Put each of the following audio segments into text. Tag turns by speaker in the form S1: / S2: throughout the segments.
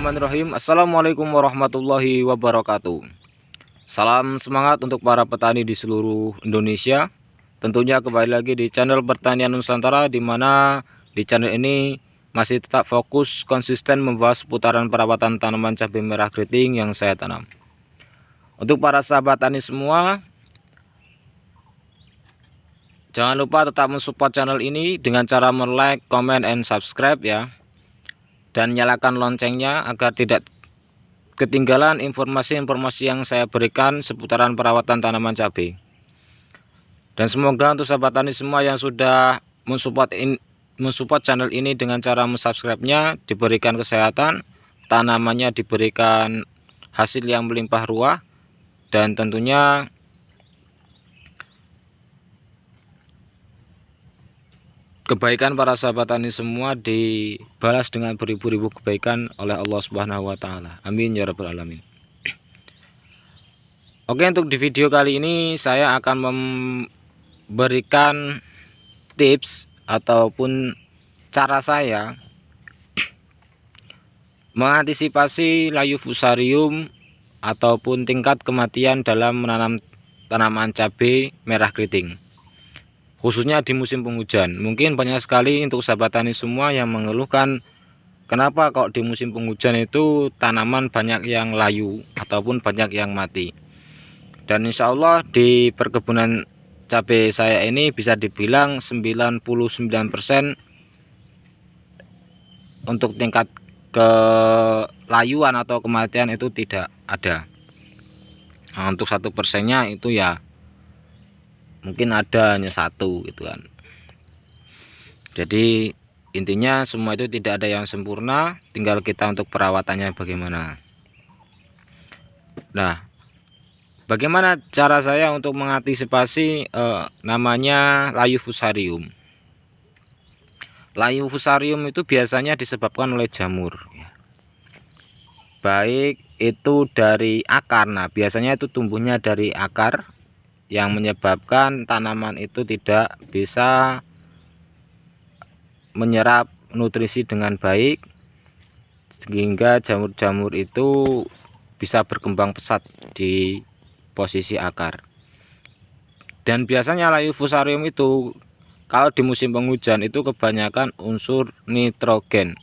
S1: Bismillahirrahmanirrahim. Assalamualaikum warahmatullahi wabarakatuh. Salam semangat untuk para petani di seluruh Indonesia. Tentunya kembali lagi di channel Pertanian Nusantara, di mana di channel ini masih tetap fokus konsisten membahas seputaran perawatan tanaman cabai merah keriting yang saya tanam. Untuk para sahabat tani semua, jangan lupa tetap mensupport channel ini dengan cara like, comment, and subscribe ya. Dan nyalakan loncengnya agar tidak ketinggalan informasi-informasi yang saya berikan seputaran perawatan tanaman cabai. Dan semoga untuk sahabat tani semua yang sudah mensupport channel ini dengan cara mensubscribe-nya, diberikan kesehatan, tanamannya diberikan hasil yang melimpah ruah, dan tentunya kebaikan para sahabat tani semua dibalas dengan beribu-ribu kebaikan oleh Allah Subhanahu wa taala. Amin ya rabbal alamin. Oke, untuk di video kali ini saya akan memberikan tips ataupun cara saya mengantisipasi layu fusarium ataupun tingkat kematian dalam menanam tanaman cabai merah keriting, khususnya di musim penghujan. Mungkin banyak sekali untuk sahabat tani semua yang mengeluhkan kenapa kok di musim penghujan itu tanaman banyak yang layu ataupun banyak yang mati. Dan insya Allah di perkebunan cabai saya ini bisa dibilang 99% untuk tingkat kelayuan atau kematian itu tidak ada. Nah, untuk 1%-nya itu ya mungkin ada hanya satu gitu kan. Jadi intinya semua itu tidak ada yang sempurna, tinggal kita untuk perawatannya bagaimana. Nah, bagaimana cara saya untuk mengantisipasi namanya layu fusarium. Layu fusarium itu biasanya disebabkan oleh jamur ya. Baik itu dari akar. Nah, biasanya itu tumbuhnya dari akar yang menyebabkan tanaman itu tidak bisa menyerap nutrisi dengan baik, sehingga jamur-jamur itu bisa berkembang pesat di posisi akar. Dan biasanya layu fusarium itu kalau di musim penghujan itu kebanyakan unsur nitrogen,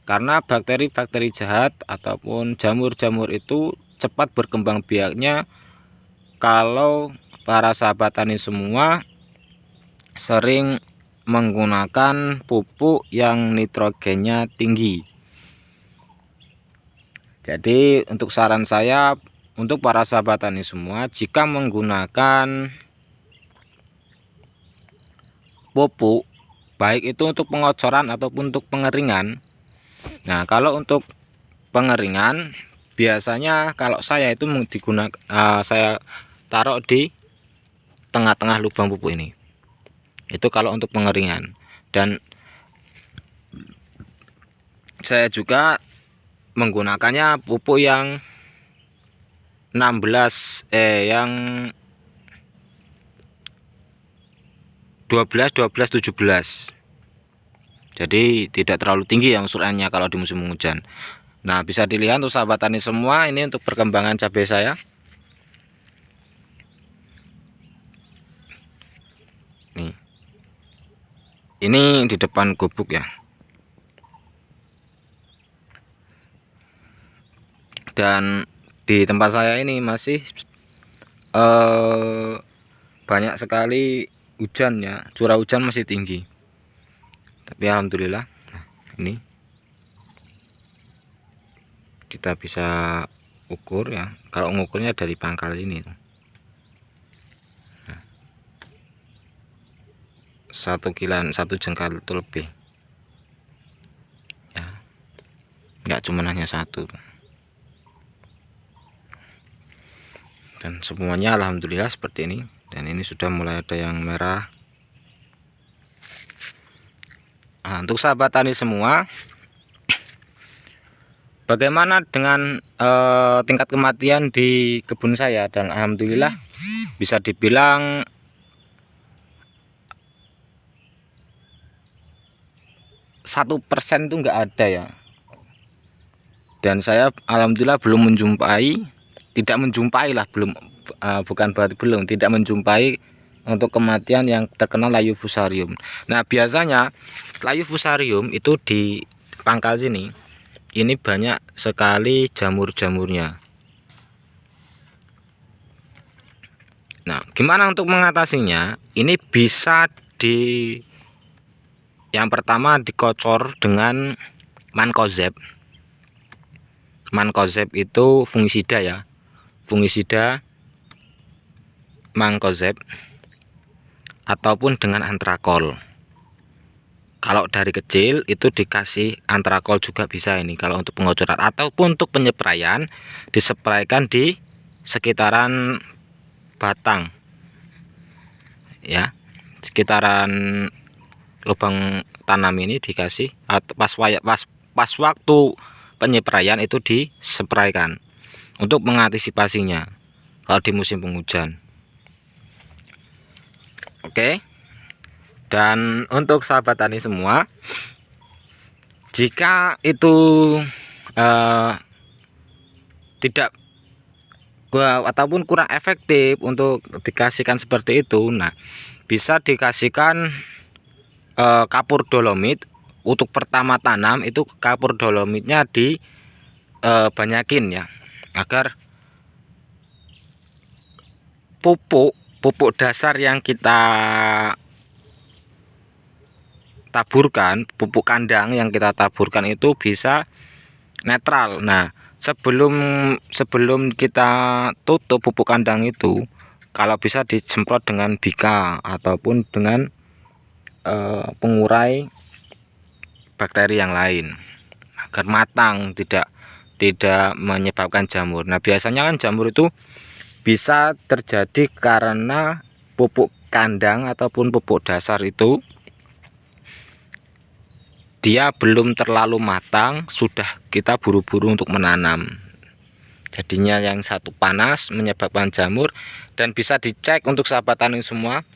S1: karena bakteri-bakteri jahat ataupun jamur-jamur itu cepat berkembang biaknya kalau para sahabat tani semua sering menggunakan pupuk yang nitrogennya tinggi. Jadi untuk saran saya untuk para sahabat tani semua, jika menggunakan pupuk baik itu untuk pengocoran ataupun untuk pengeringan. Nah, kalau untuk pengeringan biasanya kalau saya itu digunakan saya taruh di tengah-tengah lubang pupuk ini. Itu kalau untuk pengeringan. Dan saya juga menggunakannya pupuk yang 12 17. Jadi tidak terlalu tinggi yang usurannya kalau di musim hujan. Nah, bisa dilihat untuk sahabat tani semua, ini untuk perkembangan cabai saya. Nih. Ini di depan gubuk ya. Dan di tempat saya ini masih banyak sekali hujan ya, curah hujan masih tinggi. Tapi alhamdulillah, nah, ini kita bisa ukur ya. Kalau ngukurnya dari pangkal ini, nah, 1 kilan 1 jengkal itu lebih ya, nggak cuma hanya satu. Dan semuanya alhamdulillah seperti ini. Dan ini sudah mulai ada yang merah. Nah, untuk sahabat tani semua, bagaimana dengan tingkat kematian di kebun saya? Dan alhamdulillah bisa dibilang %1 itu enggak ada ya. Dan saya alhamdulillah belum menjumpai, tidak menjumpai lah, belum, bukan berarti belum, tidak menjumpai untuk kematian yang terkena layu fusarium. Nah, biasanya layu fusarium itu di pangkal sini ini banyak sekali jamur-jamurnya. Nah, gimana untuk mengatasinya? Ini bisa yang pertama dikocor dengan mancozeb. Mancozeb itu fungisida ya, fungisida mancozeb, ataupun dengan antrakol. Kalau dari kecil itu dikasih antrakol juga bisa ini kalau untuk pengocoran, ataupun untuk penyepraian disepraikan di sekitaran batang ya, sekitaran lubang tanam ini dikasih, atau pas waktu penyepraian itu disepraikan untuk mengantisipasinya kalau di musim penghujan. Oke. Dan untuk sahabat tani semua, jika itu tidak ataupun kurang efektif untuk dikasihkan seperti itu, nah bisa dikasihkan kapur dolomit. Untuk pertama tanam itu kapur dolomitnya banyakin ya, agar pupuk dasar yang kita taburkan, pupuk kandang yang kita taburkan itu bisa netral. Nah, sebelum kita tutup pupuk kandang itu, kalau bisa disemprot dengan bika ataupun dengan pengurai bakteri yang lain agar matang, tidak menyebabkan jamur. Nah, biasanya kan jamur itu bisa terjadi karena pupuk kandang ataupun pupuk dasar itu dia belum terlalu matang, sudah kita buru-buru untuk menanam. Jadinya yang satu panas menyebabkan jamur. Dan bisa dicek untuk sahabat tani semua,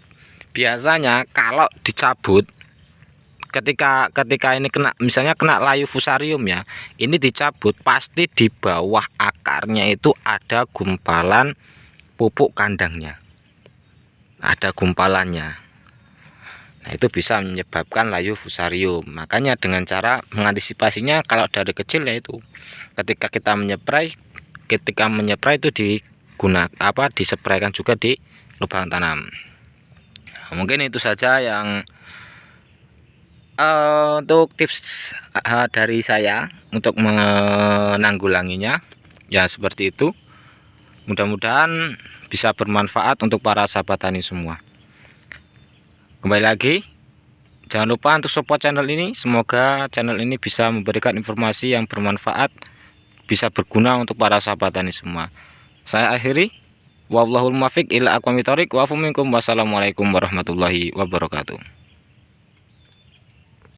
S1: biasanya kalau dicabut ketika ini kena, misalnya kena layu fusarium ya, ini dicabut pasti di bawah akarnya itu ada gumpalan pupuk kandangnya, ada gumpalannya. Nah, itu bisa menyebabkan layu fusarium. Makanya dengan cara mengantisipasinya kalau dari kecil yaitu ketika kita menyeprai itu disepraikan juga di lubang tanam. Nah, mungkin itu saja yang untuk tips dari saya untuk menanggulanginya ya, seperti itu. Mudah-mudahan bisa bermanfaat untuk para sahabat tani semua. Kembali lagi, jangan lupa untuk support channel ini. Semoga channel ini bisa memberikan informasi yang bermanfaat, bisa berguna untuk para sahabat tani semua. Saya akhiri, wallahul muwaffiq ila aqwamit thoriq, wa minkum, wassalamualaikum warahmatullahi wabarakatuh.